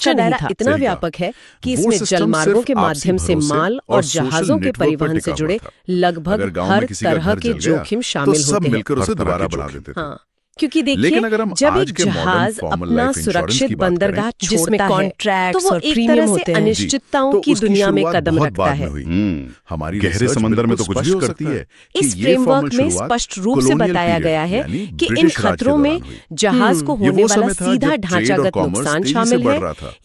इसका दायरा इतना व्यापक है कि इसमें जलमार्गों के माध्यम से माल और जहाजों के परिवहन से जुड़े लगभग हर तरह के जोखिम शामिल होते हैं। मिलकर उसे दोबारा बना देते थे। क्योंकि देखिए जब एक जहाज अपना सुरक्षित बंदरगाह जिसमें कॉन्ट्रैक्ट तो वो एक तरह से अनिश्चितताओं की दुनिया में कदम रखता है। हमारी गहरे समंदर में तो कुछ भी हो सकती है। इस फ्रेमवर्क में स्पष्ट रूप से बताया गया है कि इन खतरों में जहाज को होने वाला सीधा ढांचागत नुकसान शामिल है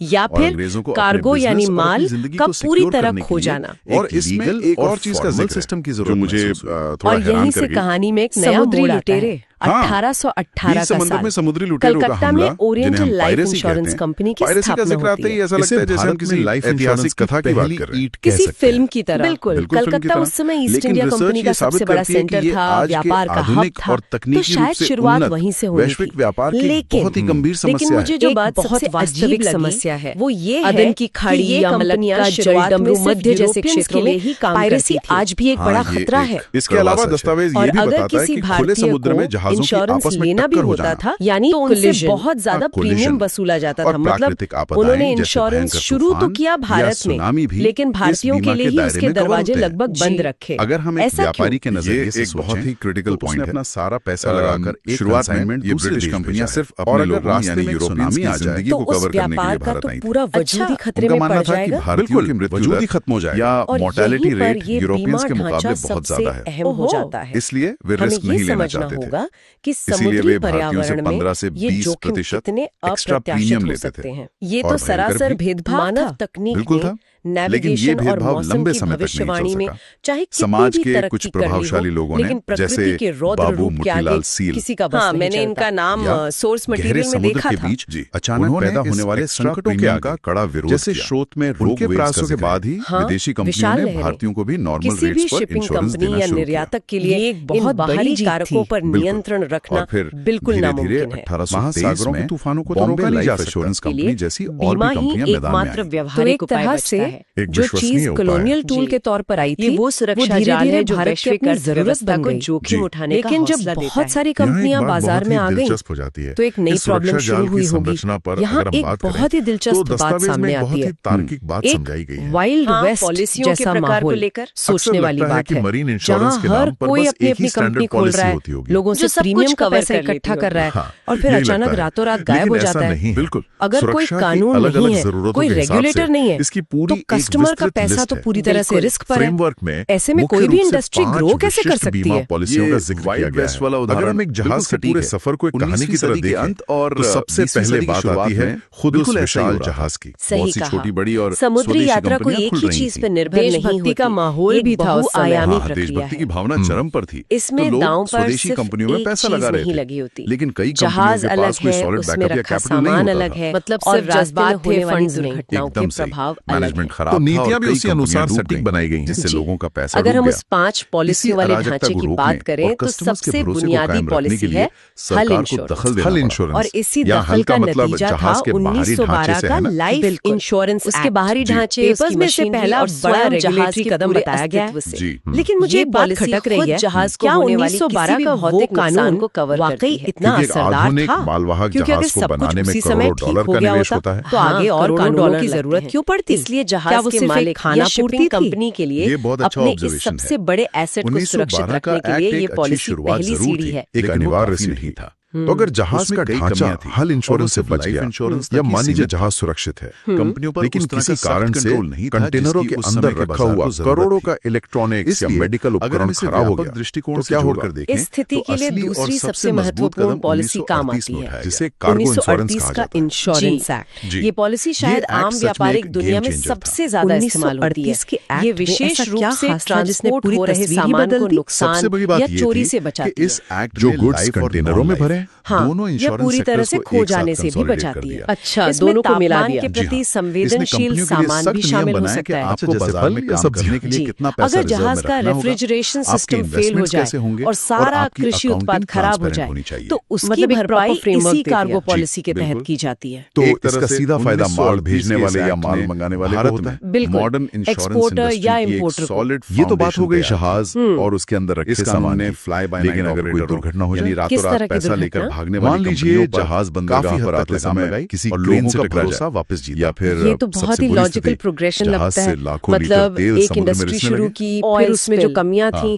या फिर कार्गो यानी माल का पूरी तरह खो जाना। और इसमें एक और चीज का जिक्र सिस्टम की जरूरत मुझे थोड़ा और यहीं से कहानी में एक नया मोड़ आता है। 1818 का साल समुद्री लुटेरों का कलकत्ता में ओरिएंटल लाइफ इंश्योरेंस कंपनी की स्थापना होती है। ऐसा लगता है जैसे हम किसी ऐतिहासिक कथा की बात कर रहे हैं, किसी फिल्म की तरह। बिल्कुल कलकत्ता उस समय ईस्ट इंडिया कंपनी का सबसे बड़ा सेंटर था, व्यापार का हब था, तो शायद शुरुआत वहीं से होनी थी। वैश्विक व्यापार की बहुत ही गंभीर समस्या है। मुझे जो बात बहुत वास्तविक समस्या है वो ये है अदन की खाड़ी या मलक्का जलडमरू मध्य जैसे क्षेत्रों में ही पायरेसी आज भी एक बड़ा खतरा है। इसके अलावा दस्तावेज ये भी बताता है कि खुले समुद्र में जहाजों की आपस में लेना भी होता था, यानी तो उनसे बहुत ज्यादा प्रीमियम वसूला जाता था। मतलब उन्होंने इंश्योरेंस शुरू तो किया भारत में, लेकिन भारतीयों के लिए ही उसके दरवाजे लगभग बंद रखे। अगर हम एक व्यापारी के नजरिए से सोचें, बहुत ही क्रिटिकल पॉइंट है, अपना सारा पैसा लगाकर शुरुआत में ये ब्रिटिश कंपनियां सिर्फ अपने लोगों यानी यूरोपियंस की जिंदगी को कवर करने के लिए भारत आई थी। पूरा वजूदी खतरे में पड़ जाएगा। भारतीयों की मृत्यु खत्म हो जाए या मोर्टेलिटी रेट यूरोपियंस के मुकाबले बहुत ज्यादा है, अहम हो जाता है। इसलिए वे रिस्क नहीं लेना चाहते थे। इसलिए वे भारतीयों से 15 से 20% एक्स्ट्रा प्रीमियम लेते थे। ये तो सरासर भेदभाव मानव तकनीक ने नेविगेशन और मौसम की भविष्यवाणी में चाहे समाज के कुछ प्रभावशाली लोगों ने, जैसे बाबू मोतीलाल सील, किसी का बस मैंने इनका नाम सोर्स मटेरियल में देखा था। अचानक पैदा होने वाले संकटों के का कड़ा विरोध, जैसे स्रोत में रोग के प्रयासों के बाद ही विदेशी कंपनियों ने भारतीयों को भी नॉर्मल रेट्स पर इंश्योरेंस देना शुरू किया। निर्यातक के लिए एक बहुत बाहरी कारकों पर नियंत्रण रखना बिल्कुल नामुमकिन है। महासागरों के तूफानों को तो रोका नहीं जा सकता। इंश्योरेंस कंपनी जैसी और भी कंपनियां मैदान में आई। व्यावहारिक उपाय से जो चीज कॉलोनियल टूल के तौर पर आई थी वो सुरक्षा जाल है जो भारत की अपनी जरूरत को जोखिम उठाने का हौसला देता है। लेकिन जब बहुत सारी कंपनियां बाजार में आ गई तो एक नई प्रॉब्लम शुरू हुई होगी। यहाँ एक बहुत ही दिलचस्प बात सामने आती है। एक वाइल्ड वेस्ट जैसा माहौल लेकर सोचने वाली बात है, जहाँ हर कोई अपनी अपनी कंपनी खोल रहा है, लोगों से प्रीमियम का पैसा इकट्ठा कर रहा है और फिर अचानक रातों रात गायब हो जाता है। अगर कोई कानून नहीं है, कोई रेगुलेटर नहीं है, तो कस्टमर का पैसा तो पूरी तरह से रिस्क पर है। ऐसे में कोई भी इंडस्ट्री ग्रो कैसे कर सकती है? पॉलिसियों का जिक्र किया गया है। अगर हम एक जहाज के पूरे सफर को एक कहानी की तरह देखें और सबसे पहले बात आती है खुद उस विशाल जहाज की। सही कहा, छोटी बड़ी और समुद्री यात्रा को एक ही चीज पे निर्भर नहीं होती का माहौल भी था उस आयामी प्रक्रिया। देशभक्ति की भावना चरम पर थी। इसमें दांव पर स्वदेशी कंपनियों में पैसा लगा रहे थे, लेकिन कई कंपनियों के पास कोई सॉलिड बैकअप या कैपिटल नहीं होता था। मतलब सिर्फ जज्बात होने वाली दुर्घटनाओं के प्रभाव मैनेजमेंट खराब था, नीतियां भी उसी अनुसार सेटिंग बनाई गई जिससे लोगों का पैसा अगर हम उस 5 पॉलिसी वाले ढांचे की बात करें तो सबसे बुनियादी पॉलिसी है हल इंश्योरेंस। और इसी दखल का नतीजा था 1912 का लाइफ इंश्योरेंस। उसके बाहरी ढांचे में से पहला बड़ा रेगुलेटरी कदम बताया गया है। लेकिन मुझे एक बात खटक रही है, जहाज को होने वाली 1912 का वो कानून को कवर वाकई इतना असरदार था, क्योंकि अगर सब कुछ उसी समय ठीक हो गया होता तो आगे और कानूनों की जरूरत क्यों पड़ती? इसलिए जहाज के मालिक खाना पूर्ति कंपनी के लिए अपने इस सबसे बड़े एसेट को सुरक्षित रखने के लिए ये पॉलिसी पहली सीढ़ी है। एक अनिवार्य सीढ़ी था। तो अगर जहाज का ढांचा हल इंश्योरेंस से बच गया या मान लीजिए जहाज सुरक्षित है कंपनियों पर, लेकिन किसी कारण से कंटेनरों के अंदर रखा हुआ करोड़ों का इलेक्ट्रॉनिक्स या मेडिकल उपकरण खराब हो गया, दृष्टिकोण से जोड़कर देखें, इस स्थिति के लिए दूसरी सबसे महत्वपूर्ण पॉलिसी काम आती है, जिसे कार्गो इंश्योरेंस कहा का इंश्योरेंस एक्ट। ये पॉलिसी शायद आम व्यापारिक दुनिया में सबसे ज्यादा इस्तेमाल होती है। ये विशेष रूप से ट्रांसपोर्ट हो रहे सामान को नुकसान या चोरी से बचाती है। इस एक्ट जो गुड्स कंटेनरों में भरे दोनों इंश्योरेंस पूरी तरह से खो जाने से भी बचाती है। अच्छा, दोनों को मिला दिया। के प्रति संवेदनशील सामान भी शामिल हो सकता है। आपको बाजार में काम करने के लिए कितना पैसा अगर जहाज का रेफ्रिजरेशन सिस्टम फेल हो जाए और सारा कृषि उत्पाद खराब हो जाए तो उसकी भरपाई इसी कार्गो पॉलिसी के तहत की जाती है। तो इसका सीधा फायदा माल भेजने वाले या माल मंगाने वाले को होता है। बिल्कुल, मॉडर्न एक्सपोर्टर या इंपोर्टर सॉलिड। ये तो बात हो गई जहाज और उसके अंदर रखे सामान ने फ्लाई बाय नाइट, अगर कोई दुर्घटना हो जाए रातों रात पैसा लेकर भागने वाली, मान लीजिए जहाज बंदरगाह पर आते समय किसी क्रेन से टकरा जाए वापस जीत, या फिर ये तो बहुत ही लॉजिकल प्रोग्रेशन लगता है। मतलब एक इंडस्ट्री शुरू की, फिर उसमें जो कमियां थी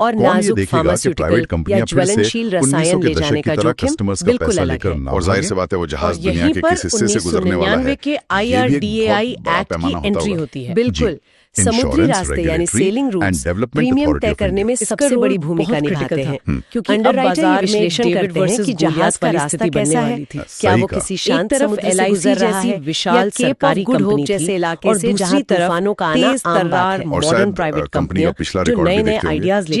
और कौन ये नाजुक देखेगा कि फार्मास्यूटिकल प्राइवेट या कंपनियां फिर से ज्वलनशील 1900 रसायन के ले दशक जाने की का तरह जोखिम कस्टमर्स का बिल्कुल पैसा अलग लेकर है। ना और जाहिर सी भागे। बात है वो जहाज और दुनिया यहीं के पर किस हिस्से से गुजरने वाला 1999 है के ये भी एक IRDAI बहुत बड़ा एक्ट पैमाना की होता एंट्री होगा। होती है। जी। बिल्कुल समुद्री Insurance, रास्ते यानी Regulatory selling and routes Development premium Authority तय of करने India। में इसका सबसे रोल बड़ी भूमिका बहुत निभाते critical हैं, क्योंकि अंडरराइटर अंडरराइटर ये ये विश्लेषण विश्लेषण करते हैं कि कि जहाज का वाली रास्ता स्थिति बनने कैसा वाली है, थी। क्या सही वो कहा। किसी एक शांत तरफ समुद्र से LIC गुजर रहा जैसी है विशाल या केप सरकारी ऑफ गुड होप कंपनी जैसे थी, इलाके और से दूसरी जहां तरफ तूफानों का आना तेज आम बात तर्रार है। और मॉडर्न शायद प्राइवेट कंपनी का कंपनियां पिछला जो रिकॉर्ड भी नए नए देखते होंगे। आइडियाज जी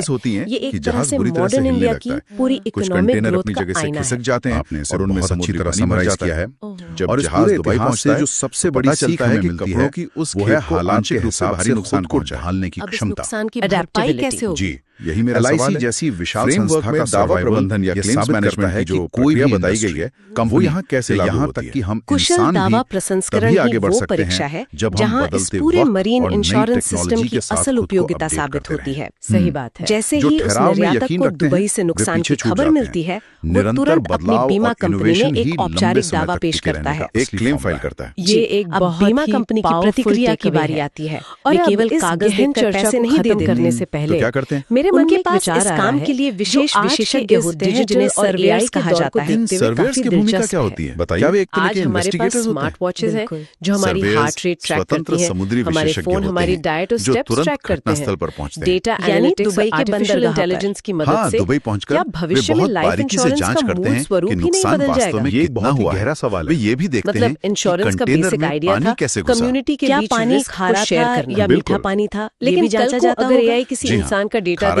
है। होती हैं ये एक कि तरह जहाज से बुरी तरह से मॉडर्न हिलने इंडिया लगता की है। पूरी कुछ इकोनॉमिक कंटेनर ग्रोथ अपनी का जगह से आईना खिसक है। जाते हैं और उनमें बहुत समुद्री अच्छी तरह पानी भर समराइज जाता किया है। है। जब और इस जहाज पूरे दुबई इतिहास पहुंचता से है जो सबसे तो बड़ी पता सीख चलता है हमें कि मिलती कपड़ों है की उस वो है खेप को हालात आंशिक के रूप से हिसाब भारी से नुकसान खुद को पहुंचाए। ढालने की अब इस क्षमता। नुकसान की Adaptability। भरपाई कैसे होगी? जी, यही मेरा सवाल है। जैसी विशाल फ्रेमवर्क संस्था में का दावा सर्वाइवल प्रबंधन या ये क्लेम्स साबित मैनेजमेंट करता है की जो कि कोई भी प्रक्रिया बताई इंडस्ट्री, गई है कंपनी वो यहाँ कैसे लागू यहाँ होती तक है। कि हम कुशल इंसान दावा भी प्रसंस्करण तभी ही आगे बढ़ वो सकते परीक्षा हैं है जब हम जहां इस बदलते पूरे वक्त मरीन और नई इंश्योरेंस सिस्टम टेक्नोलॉजी की के साथ असल खुद को उपयोगिता अपडेट साबित करते होती रहें। है। सही बात है। जैसे जो ही उस ठहराव में निर्यातक यकीन को रखते हैं, दुबई से वे नुकसान पीछे की छूट खबर जाते मिलती हैं। है, वो निरंतर तुरंत अपनी बदलाव बीमा और कंपनी में इनोवेशन ही एक लंबे औपचारिक समय दावा तक पेश टिके करता रहने है। का असली क्लेम फॉर्मूला फाइल करता है। जी, ये एक अब बहुत बीमा ही कंपनी की powerful प्रतिक्रिया की takeaway बारी है। आती है। और वे अब केवल इस कागज गहन देखकर चर्चा पैसे को नहीं दे खत्म देते। करने से तो पहले क्या करते हैं? मेरे मन उनके में एक पास विचार इस आ काम रहा है के लिए जो विशेष आज के विशेषज्ञ इस होते हैं digital जिन्हें और सर्वेयर्स AI के कहा दौर जाता को है। इन देखते हुए सर्वेयर्स काफी की भूमिका दिलचस्प क्या है। होती है? बताइए। क्या वे एक तरह आज के हमारे पास इन्वेस्टिगेटर्स होते हैं? स्मार्ट वॉचेज हैं बिल्कुल। जो हमारी सर्वेयर्स हार्ट रेट ट्रैक स्वतंत्र करती हैं, समुद्री हमारे विशेषज्ञ फोन होते हमारी हैं, डाइट और जो स्टेप्स तुरंत ट्रैक करते घटनास्थल हैं। पर पहुंचते हैं। डेटा यानी एनालिटिक्स दुबई के आर्टिफिशियल बंदरगाह पर। इंटेलिजेंस की मदद हाँ, से दुबई पहुंचकर क्या वे भविष्य में बहुत लाइफ बारीकी से इंश्योरेंस जांच का करते मूल हैं स्वरूप कि ही नहीं नुकसान बदल वास्तव जाएगा? में ये एक कितना बहुत ही हुआ गहरा है। सवाल वे है। ये भी देखते हैं मतलब कि इंश्योरेंस का कंटेनर बेसिक में आइडिया पानी था, कैसे घुसा। कम्युनिटी के क्या बीच पानी रिस्क को खारा शेयर था करना। या मीठा बिल्कुल। पानी था, ये लेकिन भी कल जांचा को जाता अगर होगा। एआई किसी जी हाँ, इंसान का डेटा खारा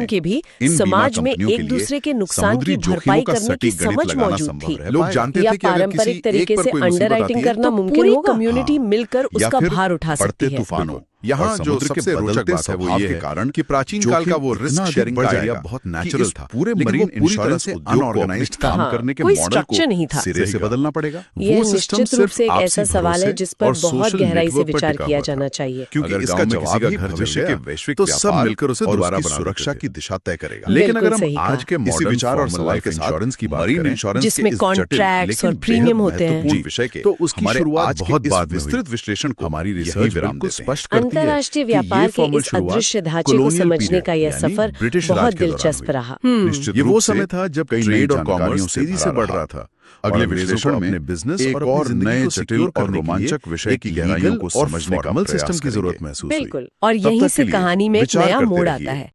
सिस्टम के भी समाज में एक दूसरे के नुकसान की भरपाई करने की समझ मौजूद थी। लोग जानते या थे कि अगर पारंपरिक किसी तरीके एक पर से कोई मुसीबत अंडरराइटिंग आती है, करना तो मुमकिन पूरी होगा, कम्युनिटी हाँ, मिलकर या उसका फिर भार उठा पड़ते सकती है। तूफानों यहाँ और जो समुद्र सबसे के बदलते बदलते स्वभाव स्वभाव के है कारण कि प्राचीन काल का वो रिस्क शेयरिंग का आइडिया बहुत नेचुरल था, पूरे लेकिन मरीन वो पूरी तरह इंश्योरेंस से उद्योग को अनऑर्गेनाइज्ड अपनी काम हाँ, करने के कोई मॉडल स्ट्रक्चर नहीं था। को सिरे से बदलना पड़ेगा। यह वो सिस्टम निश्चित रूप सिर्फ से एक आपसी ऐसा सवाल है भरोसे जिस पर और बहुत सोशल गहराई से नेटवर्क पर विचार टिका किया हुआ था। जाना चाहिए। क्योंकि अगर इसका गांव में जवाब किसी ही का घर भविष्य जल के गया, वैश्विक तो सब व्यापार मिलकर उसे और दोबारा उसकी बना सुरक्षा देते की थे। दिशा तय करेगा। लेकिन बिल्कुल अगर हम सही कहा। आज के इसी मॉडर्न विचार और फॉर्मल सलाह लाइफ के साथ इंश्योरेंस की बात मरीन करें, इंश्योरेंस जिसमें के इस जटिल कॉन्ट्रैक्ट्स और लेकिन प्रीमियम बेहद होते हैं। महत्वपूर्ण विषय के तो उसकी हमारे शुरुआत आज के बहुत इस बाद में हुई। विस्तृत विश्लेषण को हमारी यही रिसर्च विराम बिल्कुल देते हैं। स्पष्ट करती है अंतर्राष्ट्रीय कि ये व्यापार के फॉर्मल इस शुरुआत अदृश्य ढांचे को colonial समझने period, का यह यानी सफर ब्रिटिश राज बहुत के दौरान दिलचस्प हुई। रहा। निश्चित ये रूप वो से समय था जब कई ट्रेड नई और कॉमर्स जानकारियों से तेजी से भरा बढ़ रहा रहा था। अगले और विश्लेषण में अपने बिजनेस एक और और अपनी नए जिंदगी को जटिल सिक्योर और करने के लिए रोमांचक विषय एक की गहराइयों को लीगल और समझने का फॉर्मल प्रयास सिस्टम की करेंगे। जरूरत महसूस हुई। बिल्कुल, और तब यहीं तक से के लिए कहानी में एक विचार नया करते मोड़ रहिए। आता है।